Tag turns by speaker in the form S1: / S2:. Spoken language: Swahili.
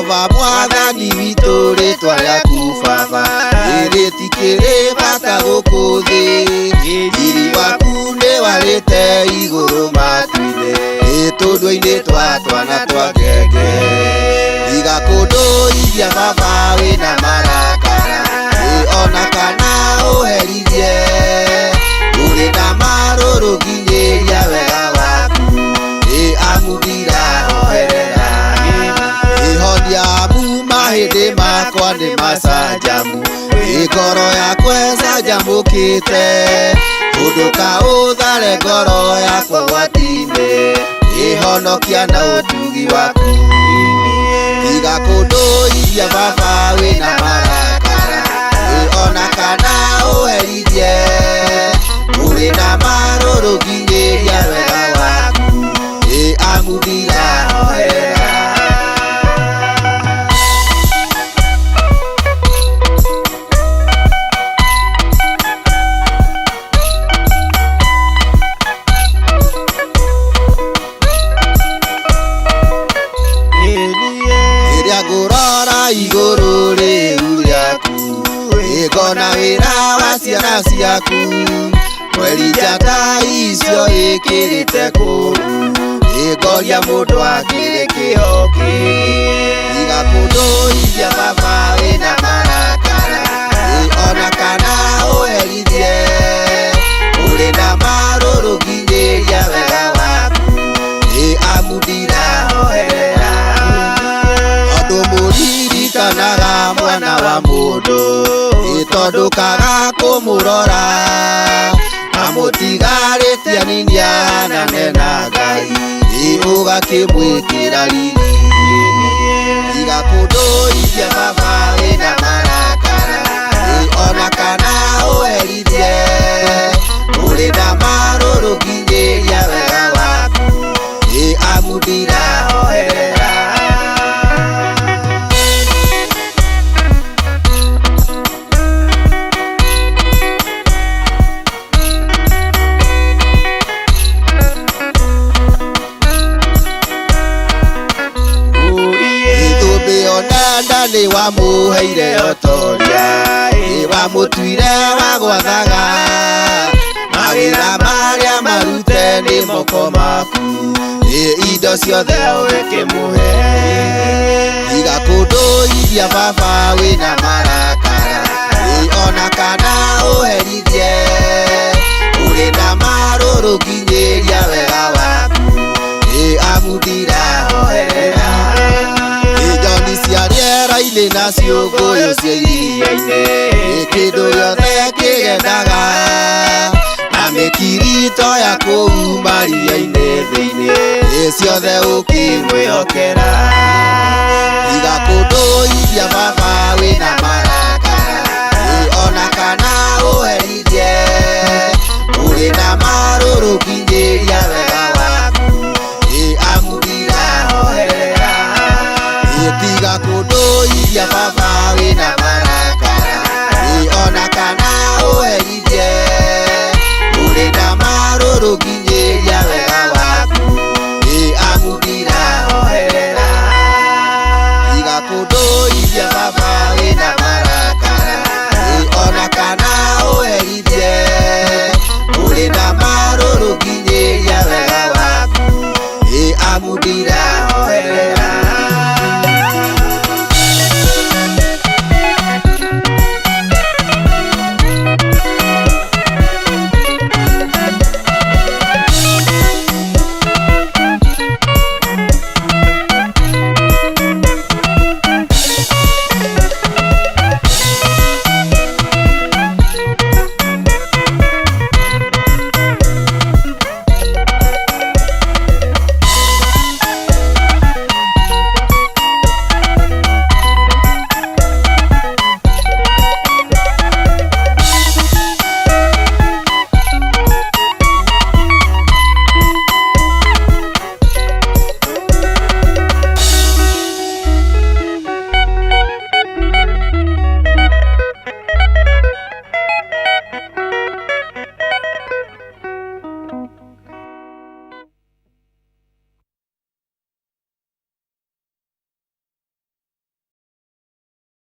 S1: Jehova mwathani witũ rĩtwa rĩaku Baba rĩtikĩrĩ bata gũkũ thĩ. Riri waku nĩ warĩte igũrũ matu-inĩ tũndũ-inĩ twa twana twa ngenge. Tiga kũndũithia Baba wĩna marakara ona kana ũherithie. Ũrĩ na marũrũ nginyĩria wega waku amũthira oherera. Ihonia muma hĩndĩ makwa nĩ macanjamu ngoro yakwa ĩcanjamũkĩte. Ũndũka ũthare ngoro yakwa gwati-inĩ ihonokia na ũtugi waku. Tiga kũndũithia Baba wĩna marakara ona kana ũherithie. Ũrĩ na marũrũ nginyĩria wega waku amũthira oherera. Ngũrora igũrũ rĩu rĩaku ngona wĩra wa ciana ciaku. Mweri njata icio ĩkĩrĩte kũu ngoria mũndũ akĩrĩ kĩoki. Tiga kũndũithia Baba wĩna marakara ona kana ũherithie. Ũrĩ na marũrũ nginyĩria wega waku amũthira oherera. Andũ mũririkanaga mwana wa mũndũ tondũ kaga kũmũrora. Amũtigarĩtie anini ahanane na Ngai ũgakĩmwĩkĩra riri. Tiga kũndũithia Baba wĩna marakara ona kana ũherithie. Ũrĩ na marũrũ nginyĩria wega waku amũthira oherera. Nĩ wamũheire ũtonga wamũtuire wa gwathaga. Mawĩra marĩa marute nĩ moko maku indo ciothe ũgĩkĩmũhe. Tiga kũndũithia Baba wĩna marakara ona kana ũherithie. Ũrĩ na marũrũ nginyĩria wega waku amũthira oherera. Njoni cia rĩera-inĩ na ciũngũyũ cia iria-inĩ kĩndũ gĩothe kĩgendaga. Na mĩkirito ya kũu maria-inĩ thĩinĩ ciothe ũkĩmwĩhokera. Tiga kũndũithia Baba wĩna marakara ona kana ũherithie. Ũrĩ na marũrũ nginyĩria wega waku amũthira oherera. Tiga kũndũithia Baba wĩna marakara ona kana ũherithie. Ũrĩ na marũrũ